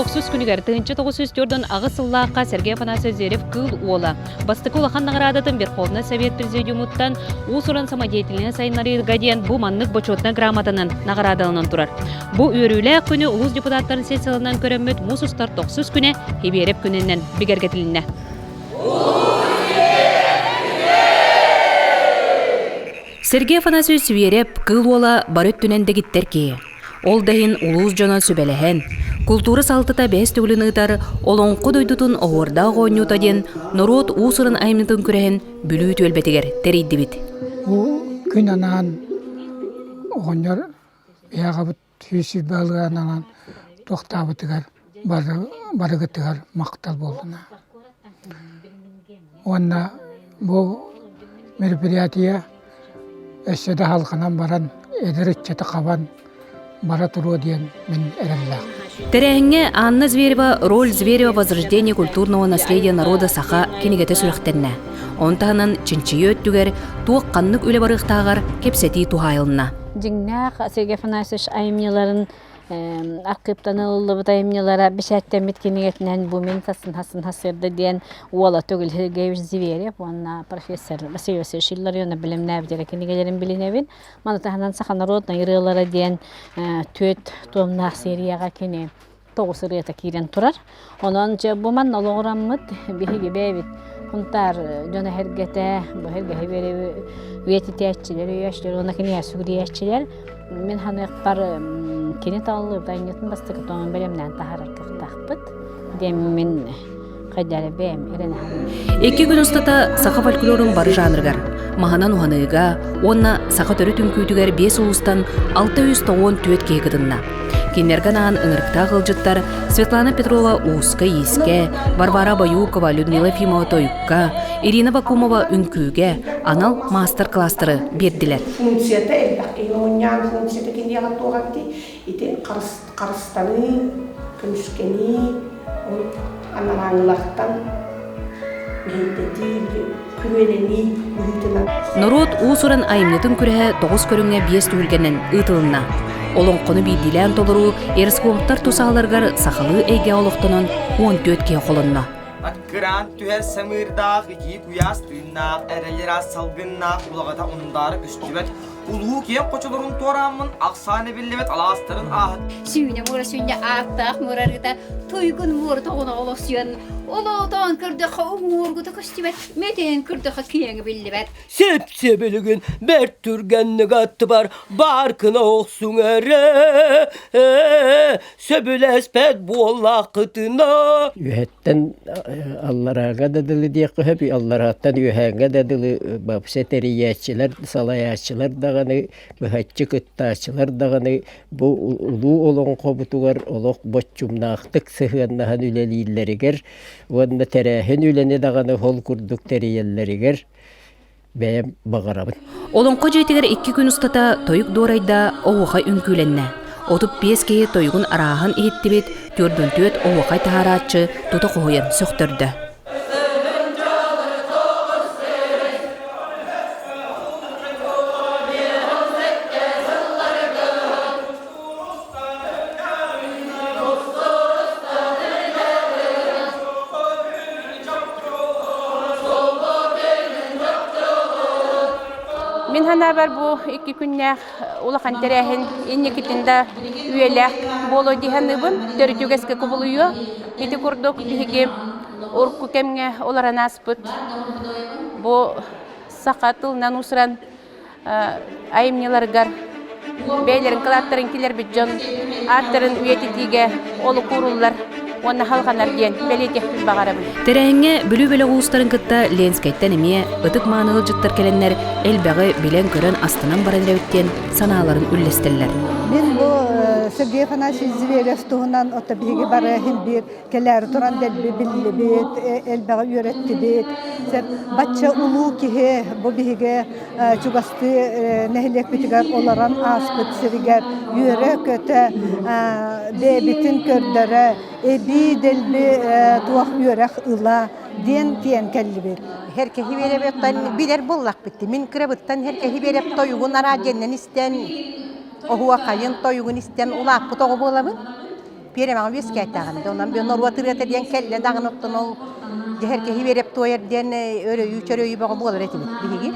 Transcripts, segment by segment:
90 күнігер тыынчы 904-ден ағысыллаққа Сергей Афанасьев Зверев кыл ола. Бастықы улахан нағырадатын Верховный Совет Президиумуттан усуран самодеятельне сайынлары гадиен bu маннык почетна грамотанын нағырадалынан турар. Бу өрүлі күні улус депутаттарын сессиялынан көрөммөт мусустар 90 күне хибереп күнінен бігергетіліне. Сергей Афанасьевич Зверев кыл ола барыт түнендегиттер кие. Ол дайын улус жона сүбелеген, культура салтыта бәс түгілінігітар олонқы дойдутун оғырда ғойнута ден народ усырын аймытын күрәйін бүлі төлбетігер тәрейді бит. Ол күн анан оғындар яғабыт түйісі бәліғанан тоқтабытығар, барығытығар мақтал болдына. Онна бұл мероприятия әседі халқынан баран, әдірітчеті қабан, бара туру диен мен эреллах. Терехинге Анна Зверева роль Зверева возрождения культурного наследия народа саха кенегете сүрехтенне. Онтанын чинчие өттүгер туық қаннық өлі барықтағар кепсети тухайылына. Жиңнақ Сергей Афанасьевич айымнеларын арқиптанылы бұт айымнелара бішәттен біткенегетінен бұмен тасын хасырды ден уала төгіл Сергей Зверев, онна профессор Василий Васильевич Илларионы білімні әбдері кенегелерін біліневін. Манатағынан сақа народна ирылары ден төт томнақ серияға кене тоғыз ырыта кейрен тұрар. Онан же бұман олығыраммыд бейгі бәйбіт. Huntar jona hergete, bu hergehe böyle üyetiyetçiler, üyeçler, ona kine sügriyetçiler. Men hani par kine tallı dayanıtın bastık toğun belemden taharar kıhtaqpıt. Demin kadar bem eren hanım. Iki gün ustata saqa folklorun barı janrıgar. Mahanan uhanıga, onna saqa törü tünküydüger 5 ulustan 610 tüet kegidinna. Кенерганан ыңырыкта қылжыттар Светлана Петрова Уска Иске, Варвара Баюкова Людмила Ефимова Тойукка, Ирина Бакумова Үнкүйге анал мастер-кластыры берділер. Функцияты әлбәқ, оңян функцияты кендеға тоғатты, етін қарыстаны, күміскені, анамаңылақтан, мендеті, күрелені, үйітіні. Народ усуран айымнетін күрәе 9 көріңе 5 түйілгенен ұтылына. Олон қоны бейділен толыру еріскуамттар тұсағыларғар сақалы әйге олықтынан 14 ке қолынна. Аккыран түхер самырдақ, екі күйас түйіннақ, әрелер асалғыннақ, ұлағата ұндары үстібет, ұлғу кен қочылырын торамын, ақсаны білдебет аластырын ағыт. Сүйіне мұра сүйіне ақтақ мұрарғыта тойгын мұр тоғына олықсыйын. Олаудан кірдіқі ұңырғыты көстібет, метен кірдіқі киеңі білдебет. Сеп-себілігін бәр түргеннік атты бар кына оқсың әрі, сөбіләспәд болақытына. Үйәттен Аллараға дадылы дейқі хөп, Аллараттан үйәңға дадылы сәтериятчылар, салаятчылар дағаны, бұхатчы күттачылар дағаны, бұл ұлу олың қобытуғар олық бөтчумнақтық сығаннахан үлелейлерігер, онда тәрәхін үлені дағаны хол күрдік тәрейелерігер бәйім бағарабын. Олонқы жетігер 2 күн ұстата тойық дорайда оғықай үнкүйленне. Отып 5 кей тойығын арағын еттібет, көрдін төт оғықай тағаратчы тұты қойын сөқтірді. Мен хана бар bu 2 күннәк улахан тәрәһен иннекитендә үеләк боло дигәннебен төртүгәскә кубылыю ите курдык биге орку кемгә олара наспыт бу сакатыл нанусран айымнеларгар бәйләрен кылаттырын килер бит җан аттырын үетитигә олы куруллар Оны халғанар ден бәлетек біз бағарабын. Тәрәңе бүлі-бөлі ұлыстарын күтті ленскайттан еме, ұтық маңылы жыттар кәленлер әлбәғі білен көрін астынан барадыр өттен саналарын үллестілер. Мен бұл Сергей Афанасьевич Зверев туғынан ота бігі бары химбир, кәләрі тұран дәлбі білі бет, әлбәғі үйретті бет. Батча ұлу кеге бұл бігі чугасты нәхілек бітігер оларан аспыт сірігер, үйре көті бәбітін көрдері, эби дәлбі туақ үйрек ұла, ден тиен кәлі бет. Herkesi verip birer bollak bitti. Min kırabıttan herkesi verip toyuğun aracennen isten, o huva kayın toyuğun isten ulak bu toğu bolamın. Беремаң бес кайтаган. Онан бен норватырыта диен келле дагын оттон ол дехерке береп тоер ден өрөй чөрөй багы болар этибит биги.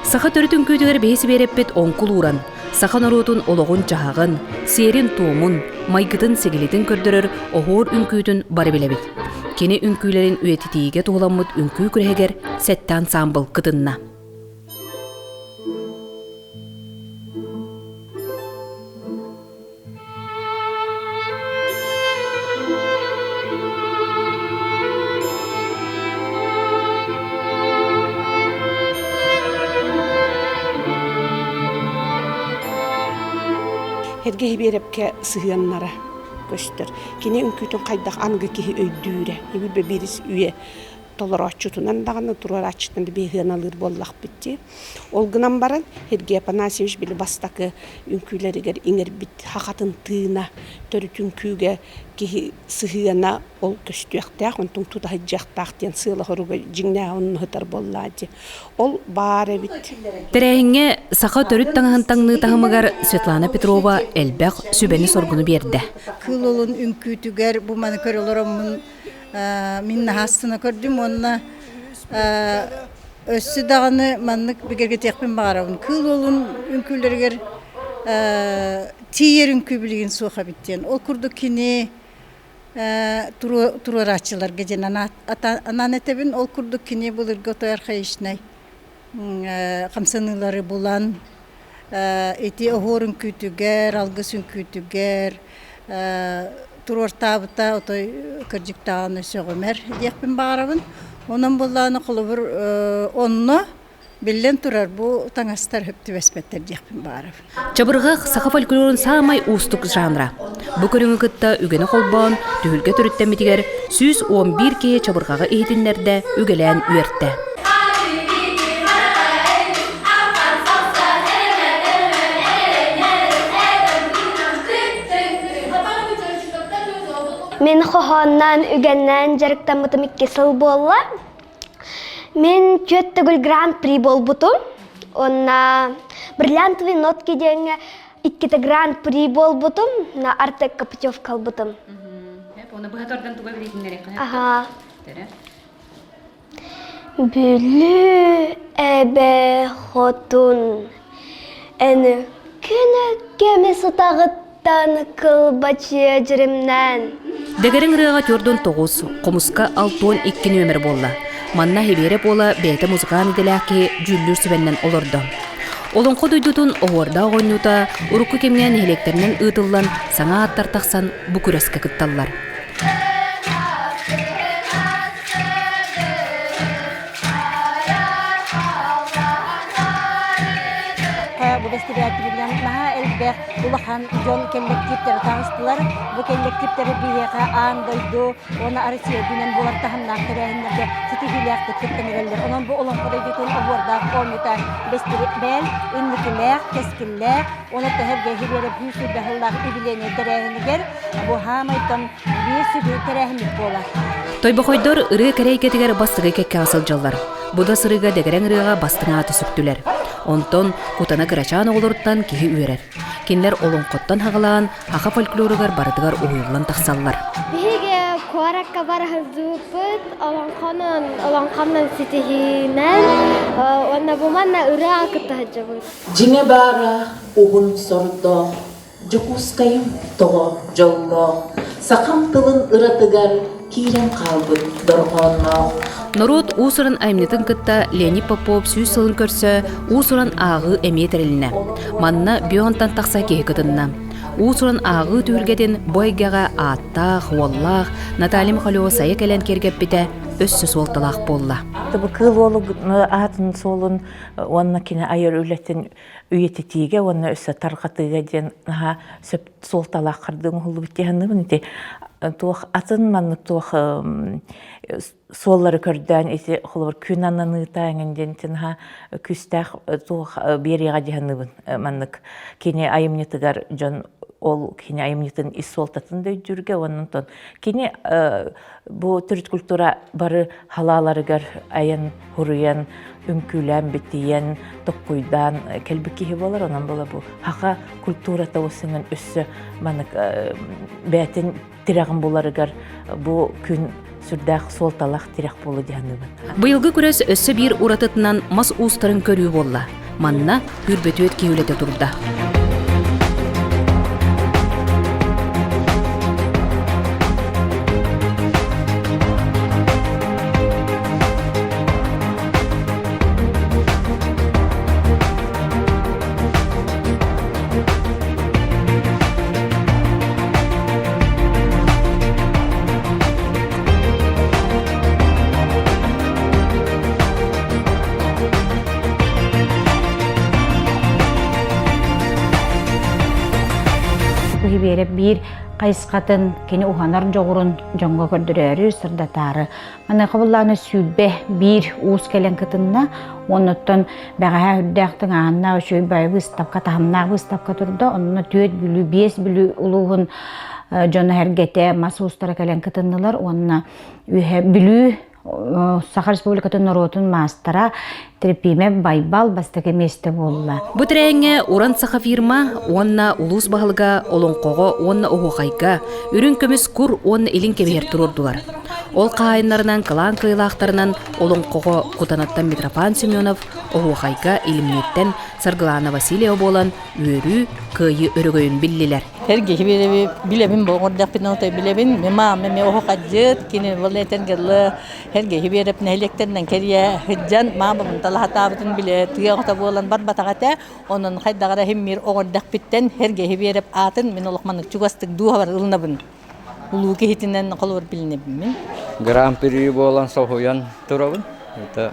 Саха төрүтүн күйдүгер бейси береппет оңкул уран. Саха норутун ологун чахагын, серин туумун, майгытын сегилитин көрдөрөр охор үнкүүтүн бары билебит. Кени үнкүүлерин үетитиге тууламмыт үнкүү күрегер сетте ансамбл кытынна. Herge berepke sığınlara göster. Kine ünkütün kaydak angı ki öydüre. Ebil biris üye tolar açıtunan dağını turar açıtın bir hınalar bollak bitti. Olgunan baran Herge Afanasiyevich bile bastakı ünküleri ger inger bit hakatın tığına törütün küge ki sığına ol köstüyakta ontun tuta hıcakta diyen sığla horuga jingna onun hıtar bolladı. Ol bare bit. Terehинге саха төрүт таңыһын таһымыгар Светлана Петрова элбек сүбени соргуну берди. Kıl olun ünkütüger bu manı körülürüm minna hastına kördüm onunla össü dağını manlık bir gerge tekbin bağırabın. Kıl olun ünkülerger tiyer ünkü bilgin soğuk bitten. O kurduk kini turur açılar gecen anan etebin ol kurduk kini bulur götür kayışnay. Kamsanıları bulan eti ohorun kütüger, algısın kütüger, turur tabıta otoy kırcık dağını söğümer diyekbin bağırabın. Onun bulağını kılıbır onunla billen turar bu tangastar höptü vesmetler diyekbin bağırabın. Çabırgaq saha folklorun samay ustuk janra. Bu körüngü kıtta ügene kolban, tühülge törüttemitiger 111 keye çabırgağı ehitinlerde ügelen üertte. Men hohondan ügenden jarıktanmıtım 2 yıl bolla. Men Köttөгүл Grand Prix bolbutum. Onna бриллиантовый нотки дегенге 2 Grand Prix bolbutum. На Артек Копытёв калбытым. Оны быһатордан туга билетиннер экен. Ага. Бүлү эбе хотун. Эни күнө кеме сутагыттан кылбачы жиримнен. Дегерин рыга төрдөн 9, комуска 6-2 нөмер болла. Манна хебере бола бейте музыканы делаки жүллүр сүбеннен олорду. Олонко дойдутун оорда ойнута, урукку кемген электеринен ытыллан саңа аттар таксан бу күрөскө кытталлар. Bu vestibulyatından daha elbette ulakan John kollektifleri tanıştılar. Bu kollektifleri bir yaka andaydı. Ona arasıya günen bular tahımlar tereyinlerde stihiliyakta tüttemeler. Onun bu olan kodaydıkın aborda komita vestibülyal, ünlükler, keskiller. Onu da her gehirleri büyüsü dahıllar ibileni tereyinler. Bu hamaytan büyüsü bir tereyinlik bolar. Тойбохойдор ыры керейкетигер бастыгы кекке асылжаллар. Буда сырыга дегерен ырыга бастыңа түсүктүлер. Онтон кутана кырачан олоруттан кихи үерер. Кинлер олонкоттан хагалаан аха фольклорыгар барыдыгар уюллан таксаллар. Биге коракка барахызыпыт, олонканын ситихинен, онна буманна ыры акыта хаджабыт. Жиңе бара угун сордо, жукускайым того жолло, сакам тылын ыратыгар кирен калбыт доргонно. Народ усуран аймнетін кытта Леонид Попов сүйс сылын көрсө, усуран ағы эметериліне. Манна бионтан тақса кеге кытынна. Усуран ағы түйілгеден бойгаға аттақ, уоллақ, Наталья Михалева сайы кәлен кергеп біте өссі солталақ болла. Бұл кыл олы атын солын, онына кені айыр өлеттен үйететіге, онына өссі тарқатыға ден сөп солталақ қырдың ұлы біттегені туох атын маннык туох соллары көрдөн эти холор күн ананы таңенден тинха күстах туох берига жаһаныбын маннык кене айымнетигар жон ол кини айымнитын ис солтатын дөйдүрге оннон кини бу түрүт культура бары халаларыгар аян хуруян үмкүлән битиен токкуйдан келбикиһи болар онан бола бу хака культура тавысыңын өссө манык бәтин тирагын буларыгар бу күн сүрдәк солталак тирак болу дианыбын. Быйылгы күрәс өссө бир уратытынан мас устарын көрүү болла. Манна үрбөтүөт киүүлете турда. Беріп бір қайысқатын кені ұғанар жоғырын жоңға көрдірері сырдатары. Маны қабылланы сүйбе бір уыз кәлен кітінна, оныттан бәғаға үрдәқтің ағынна өшөй бай выставка, тағымна выставка тұрды. Онына төт бүлі, бес бүлі ұлығын жоны әргете мас ұстары кәлен кітіннілер. Онына бүлі Саха Республикатын наротын мастара терпиме байбал бастыгы месте болла. Бу тирәңе уран саха фирма, онна улус баһалга, олонқого, онна оғайга, үрін көміс күр, онна илин кебер турурдулар. Ол қайынларынан, кылан кыйлақтарынан, олонқого Кутанаттан Митрофан Семенов, оғайга илимнеттен Саргылана Василия болан, өрі, кыйы өрігөйін биллилер. Herge bilebin bu orada pinota bilebin mema meme o hajjat kini voleten gelle herge hiberep nehlekterden keriye hajjan ma bu talahatabatın bile tiyaqta bolan barbatagata onun haydagara hemmir orada pitten herge hiberep atın min olmanık çugastık duha var ılnabın uluki hitinden qalor bilinebin Grand Prix bolan sohuyan turabın eta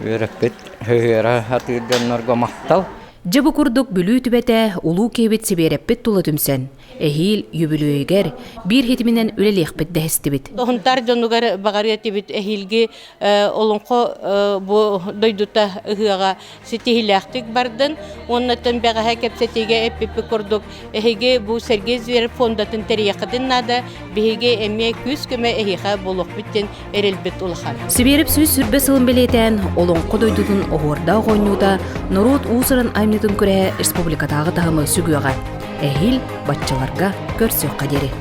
verepet hera hatırdan narga mahtal Жабы курдук бүлүү түбәтә улуу кебет сибереппет тула түмсен. Эхил юбилюегер бир хитиминен үлелехпет дәһестибит. Хонтар жонугар багариятибит эхилге олонқо бу дойдута ыгыга ситихиләхтик бардын. Оннан бәгәһә кепсетеге эппе курдук. Эхиге бу Сергей Зверев фондатын терияқдын нада биһиге эме күз көмө эхиха болук биттен эрелбет улхан. Сибереп сүз сүрбе сылын белетен олонқо дойдутун огорда гонюда Норот усырын аймнитын күрә республикадагы тагымы сүгүгә. Эхил батчаларга көрсөк кадери.